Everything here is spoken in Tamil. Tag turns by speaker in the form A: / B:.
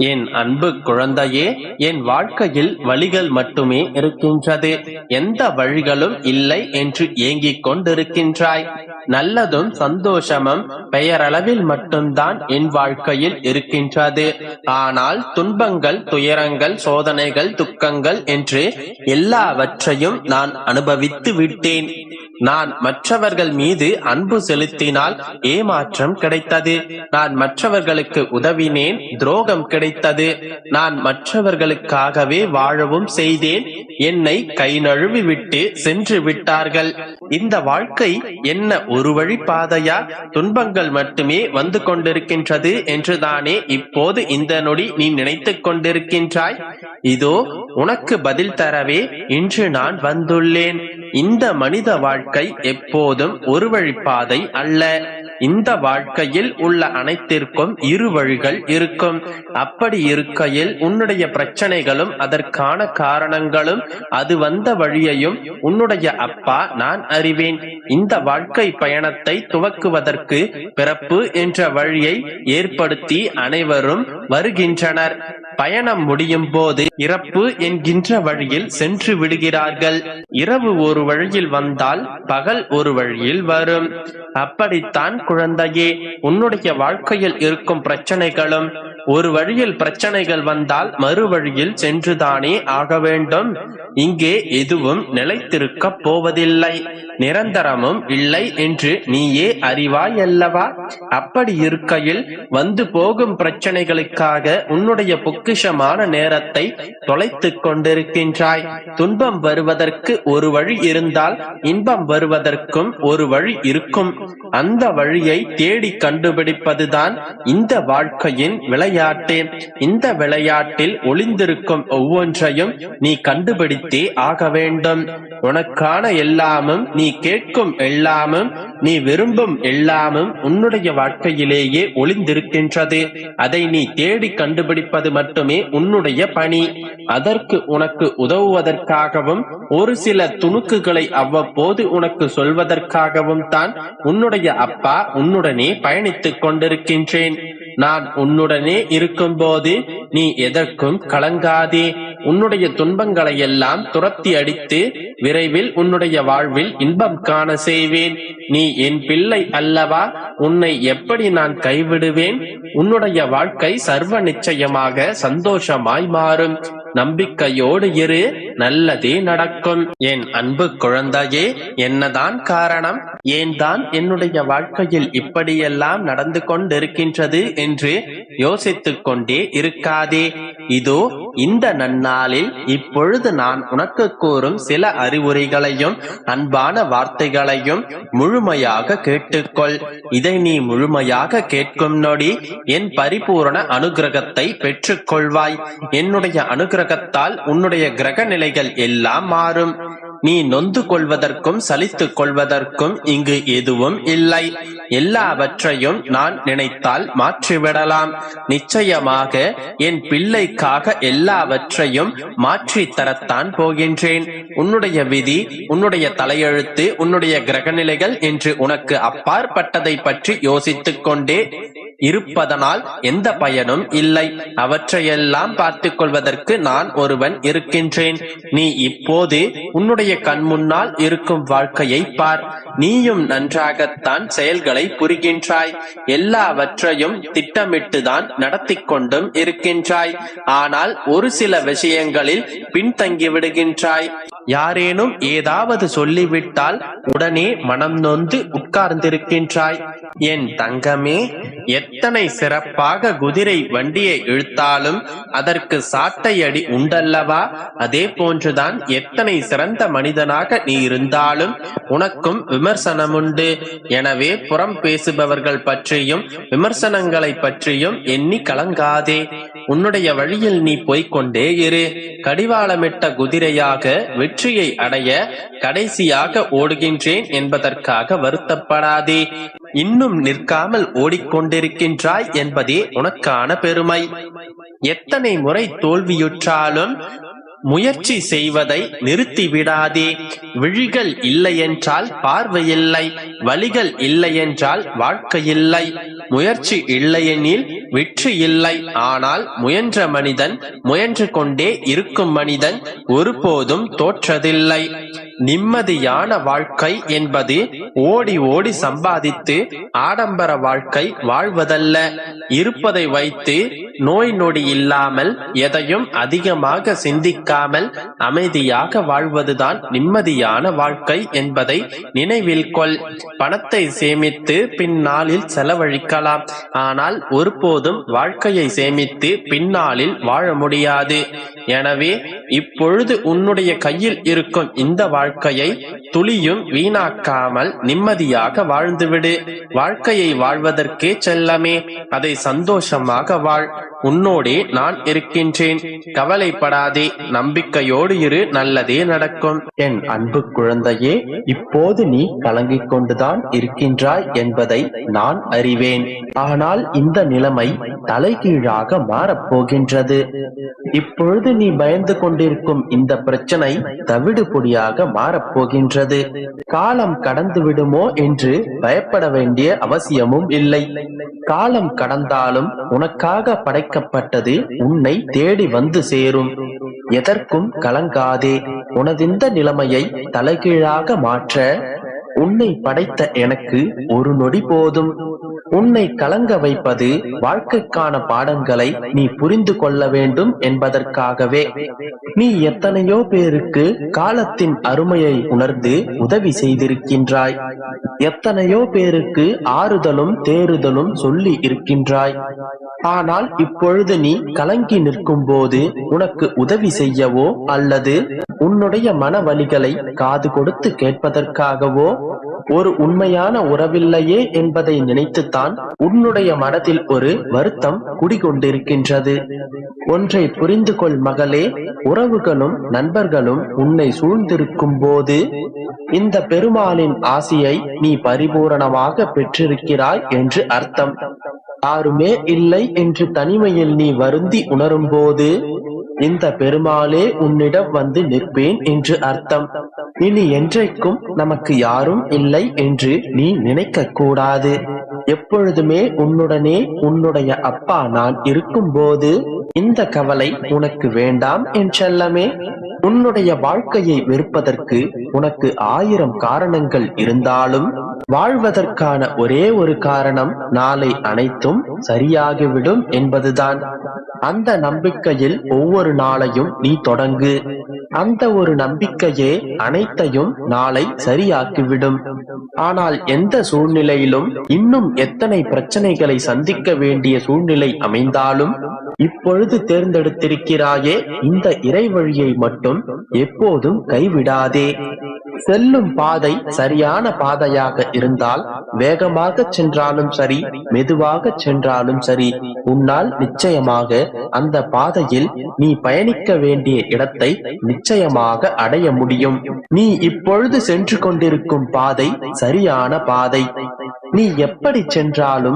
A: என் அன்பு குழந்தையே, என் வாழ்க்கையில் வழிகள் மட்டுமே இருக்கின்றது, எந்த வழிகளும் இல்லை என்று ஏங்கிக் கொண்டிருக்கின்றாய். நல்லதும் சந்தோஷமும் பெயரளவில் மட்டும்தான் என் வாழ்க்கையில் இருக்கின்றது. ஆனால் துன்பங்கள், துயரங்கள், சோதனைகள், துக்கங்கள் என்று எல்லாவற்றையும் நான் அனுபவித்து விட்டேன். நான் மற்றவர்கள் மீது அன்பு செலுத்தினால் ஏமாற்றம் கிடைத்தது. நான் மற்றவர்களுக்கு உதவினேன், துரோகம் கிடைத்தது. நான் மற்றவர்களுக்காகவே வாழவும் செய்தேன், என்னை கை நழுவி விட்டு சென்று விட்டார்கள். இந்த வாழ்க்கை என்ன ஒரு வழி பாதையா? துன்பங்கள் மட்டுமே வந்து கொண்டிருக்கின்றது என்றுதானே இப்போது இந்த நொடி நீ நினைத்துக் கொண்டிருக்கின்றாய். இதோ உனக்கு பதில் தரவே இன்று நான் வந்துள்ளேன். இந்த மனித வாழ்க்கை எப்போதும் ஒரு வழிப்பாதை அல்ல. இந்த வாழ்க்கையில் உள்ள அனைத்திற்கும் இரு வழிகள் இருக்கும். அப்படி இருக்கையில் உன்னுடைய பிரச்சனைகளும் அதற்கான காரணங்களும் அது வந்த வழியையும் உன்னுடைய அப்பா நான் அறிவேன். இந்த வாழ்க்கை பயணத்தை துவக்குவதற்கு பிறப்பு என்ற வழியை ஏற்படுத்தி அனைவரும் வருகின்றனர். பயணம் முடியும் போது இறப்பு என்கின்ற வழியில் சென்று விடுகிறார்கள். இரவு ஒரு வழியில் வந்தால் பகல் ஒரு வழியில் வரும். அப்படித்தான் குழந்தையே, உன்னுடைய வாழ்க்கையில் இருக்கும் பிரச்சனைகளும் ஒரு வழியில் பிரச்சனைகள் வந்தால் மறு வழியில் சென்றுதானே ஆக வேண்டும். இங்கே எதுவும் நிலைத்திருக்க போவதில்லை, நிரந்தரமும் இல்லை என்று நீயே அறிவாய் அல்லவா? அப்படி இருக்கையில் வந்து போகும் பிரச்சனைகளுக்காக உன்னுடைய பொக்கிஷமான நேரத்தை தொலைத்துக் கொண்டிருக்கின்றாய். துன்பம் வருவதற்கு ஒரு வழி இருந்தால் இன்பம் வருவதற்கும் ஒரு வழி இருக்கும். அந்த வழியை தேடி கண்டுபிடிப்பதுதான் இந்த வாழ்க்கையின் விளையாட்டு. இந்த விளையாட்டில் ஒளிந்திருக்கும் ஒவ்வொன்றையும் நீ கண்டுபிடித்தே ஆக வேண்டும். உனக்கான எல்லாமும், நீ கேட்கும் எல்லாமும், நீ விரும்பும் எல்லாமும் உன்னுடைய வாழ்க்கையிலேயே ஒளிந்திருக்கின்றது. அதை நீ தேடி கண்டுபிடிப்பது மட்டுமே உன்னுடைய பணி. அதற்கு உனக்கு உதவுவதற்காகவும் ஒரு சில துணுக்குகளை அவ்வப்போது உனக்கு சொல்வதற்காகவும் தான் உன்னுடைய அப்பா உன்னுடனே பயணித்துக் கொண்டிருக்கின்றேன். நான் உன்னுடனே இருக்கும் போது நீ எதற்கும் கலங்காதே. உன்னுடைய துன்பங்களை எல்லாம் துரத்தி அடித்து விரைவில் உன்னுடைய வாழ்வில் இன்பம் காண செய்வேன். நீ என் பிள்ளை அல்லவா? உன்னை எப்படி நான் கைவிடுவேன்? உன்னுடைய வாழ்க்கை சர்வ நிச்சயமாக சந்தோஷமாய் மாறும். நம்பிக்கையோடு இரு, நல்லதே நடக்கும். என் அன்பு குழந்தையே, என்னதான் காரணம்? ஏன் தான் என்னுடைய வாழ்க்கையில் இப்படியெல்லாம் நடந்து கொண்டிருக்கின்றது என்று யோசித்துக் கொண்டே இருக்காதே. இதோ இந்த நன்னாளில் இப்பொழுது நான் உனக்கு கூறும் சில அறிவுரைகளையும் அன்பான வார்த்தைகளையும் முழுமையாக கேட்டுக்கொள். இதை நீ முழுமையாக கேட்கும் நொடி என் பரிபூரண அனுகிரகத்தை பெற்றுக் கொள்வாய். என்னுடைய அனுகிரகத்தால் உன்னுடைய கிரக நிலைகள் எல்லாம் மாறும். நீ நொந்து கொள்வதற்கும் சலித்துக் கொள்வதற்கும் இங்கு எதுவும் இல்லை. எல்லாவற்றையும் நான் நினைத்தால் மாற்றிவிடலாம். நிச்சயமாக என் பிள்ளைக்காக எல்லாவற்றையும் மாற்றி தரத்தான் போகின்றேன். உன்னுடைய விதி, உன்னுடைய தலையெழுத்து, உன்னுடைய கிரகநிலைகள் என்று உனக்கு அப்பாற்பட்டதை பற்றி யோசித்துக் கொண்டே இருப்பதனால் எந்த பயனும் இல்லை. அவற்றையெல்லாம் பார்த்துக் கொள்வதற்கு நான் ஒருவன் இருக்கின்றேன். நீ இப்போது உன்னுடைய கண் முன்னால் இருக்கும் வாழ்க்கையை பார். நீயும் நன்றாகத்தான் செயல்களை புரிகின்றாய். எல்லாவற்றையும் திட்டமிட்டுதான் நடத்தி கொண்டும் இருக்கின்றாய். ஆனால் ஒரு சில விஷயங்களில் பின்தங்கி விடுகின்றாய். யாரேனும் ஏதாவது சொல்லிவிட்டால் உடனே மனம் நொந்து உட்கார்ந்திருக்கின்றாய். என் தங்கமே, எத்தனை சிறப்பாக குதிரை வண்டியை இழுத்தாலும் அதற்கு சாட்டை அடி உண்டல்லவா? அதே போன்றுதான் எத்தனை சிறந்த மனிதனாக நீ இருந்தாலும் உனக்கும் விமர்சனம் உண்டு. எனவே புறம் பேசுபவர்கள் பற்றியும் விமர்சனங்களை பற்றியும் எண்ணி கலங்காதே. உன்னுடைய வழியில் நீ போய்கொண்டே இரு. கடிவாளமிட்ட குதிரையாக வெற்றியை அடைய கடைசியாக ஓடுகின்றேன் என்பதற்காக வருத்தப்படாதே. இன்னும் நிற்காமல் ஓடிக்கொண்டிருக்கின்றாய் என்பதே உனக்கான பெருமை. எத்தனை முறை தோல்வியுற்றாலும் முயற்சி செய்வதை நிறுத்தி விடாதே. விழிகள் இல்லை என்றால் பார்வை இல்லை, வழிகள் இல்லை என்றால் வாழ்க்கை இல்லை. முயற்சி இல்லையெனில் வெற்றி இல்லை. ஆனால் முயன்ற மனிதன், முயன்று கொண்டே இருக்கும் மனிதன் ஒருபோதும் தோற்றதில்லை. நிம்மதியான வாழ்க்கை என்பது ஓடி ஓடி சம்பாதித்து ஆடம்பர வாழ்க்கை வாழ்வதல்ல. இருப்பதை வைத்து நோய் நொடி இல்லாமல், எதையும் அதிகமாக சிந்திக்காமல் அமைதியாக வாழ்வதுதான் நிம்மதியான வாழ்க்கை என்பதை நினைவில் கொள். பணத்தை சேமித்து பின்னாளில் செலவழிக்கலாம், ஆனால் ஒருபோதும் வாழ்க்கையை சேமித்து பின்னாளில் வாழ முடியாது. எனவே இப்பொழுது உன்னுடைய கையில் இருக்கும் இந்த வாழ்க்கையை துளியும் வீணாக்காமல் நிம்மதியாக வாழ்ந்துவிடு. வாழ்க்கையை வாழ்வதற்கே செல்லமே, அதை சந்தோஷமாக வாழ். உன்னோடே நான் இருக்கின்றேன், கவலைப்படாதே, நம்பிக்கையோடு இரு, நல்லதே நடக்கும். என் அன்பு குழந்தையே, இப்போது நீ கலங்கிக் கொண்டுதான் இருக்கின்றாய் என்பதை நான் அறிவேன். ஆனால் இந்த நிலைமை தலைகீழாக மாறப்போகின்றது. இப்பொழுது நீ பயந்து கொண்டிருக்கும் இந்த பிரச்சனை தவிடு பொடியாக மாறப்போகின்றது. காலம் கடந்து விடுமோ என்று பயப்பட வேண்டிய அவசியமும் இல்லை. காலம் கடந்தாலும் உனக்காக படைக்கப்பட்டது உன்னை தேடி வந்து சேரும். எதற்கும் கலங்காதே. உனதிந்த நிலைமையை தலைகீழாக மாற்ற உன்னை படைத்த எனக்கு ஒரு நொடி போதும். உன்னை கலங்க வைப்பது வாழ்க்கைக்கான பாடங்களை நீ புரிந்து கொள்ள வேண்டும் என்பதற்காகவே. நீ எத்தனையோ பேருக்கு காலத்தின் அருமையை உணர்ந்து உதவி செய்திருக்கின்றாய். எத்தனையோ பேருக்கு ஆறுதலும் தேறுதலும் சொல்லி இருக்கின்றாய். ஆனால் இப்பொழுது நீ கலங்கி நிற்கும் போது உனக்கு உதவி செய்யவோ அல்லது உன்னுடைய மன வலிகளை காது கொடுத்து கேட்பதற்காகவோ ஒரு உண்மையான உறவில்லையே என்பதை நினைத்துத்தான் உன்னுடைய மனதில் ஒரு வருத்தம் குடிகொண்டிருக்கின்றது. ஒன்றை புரிந்து கொள் மகளே, உறவுகளும் நண்பர்களும் உன்னை சூழ்ந்திருக்கும் போது இந்த பெருமாளின் ஆசியை நீ பரிபூரணமாக பெற்றிருக்கிறாய் என்று அர்த்தம். யாருமே இல்லை என்று தனிமையில் நீ வருந்தி உணரும் போது இந்த பெருமாளே உன்னிடம் வந்து நிற்பேன் என்று அர்த்தம். இனி என்றைக்கும் நமக்கு யாரும் இல்லை என்று நீ நினைக்க கூடாது. எப்பொழுதுமே உன்னுடனே உன்னுடைய அப்பா நான் இருக்கும் போது இந்த கவலை உனக்கு வேண்டாம் என் செல்லமே. உன்னுடைய வாழ்க்கையை வெறுப்பதற்கு உனக்கு 1000 காரணங்கள் இருந்தாலும் வாழ்வதற்கான ஒரே ஒரு காரணம் நாளை அனைத்தும் சரியாகிவிடும் என்பதுதான். அந்த நம்பிக்கையில் ஒவ்வொரு நாளையும் நீ தொடங்கு. அந்த ஒரு நம்பிக்கையே அனைத்தையும் நாளை சரியாக்கிவிடும். ஆனால் எந்த சூழ்நிலையிலும் இன்னும் எத்தனை பிரச்சனைகளை சந்திக்க வேண்டிய சூழ்நிலை அமைந்தாலும் இப்பொழுது தேர்ந்தெடுத்திருக்கிறாயே இந்த இறை வழியை மட்டும் எப்போதும் கைவிடாதே. செல்லும் பாதை சரியான பாதையாக இருந்தால் வேகமாக சென்றாலும் சரி, மெதுவாக சென்றாலும் சரி, உன்னால் நிச்சயமாக அந்த பாதையில் நீ பயணிக்க வேண்டிய இடத்தை நிச்சயமாக அடைய முடியும். நீ இப்பொழுது சென்று கொண்டிருக்கும் பாதை சரியான பாதை. நீ எப்படி சென்றாலும்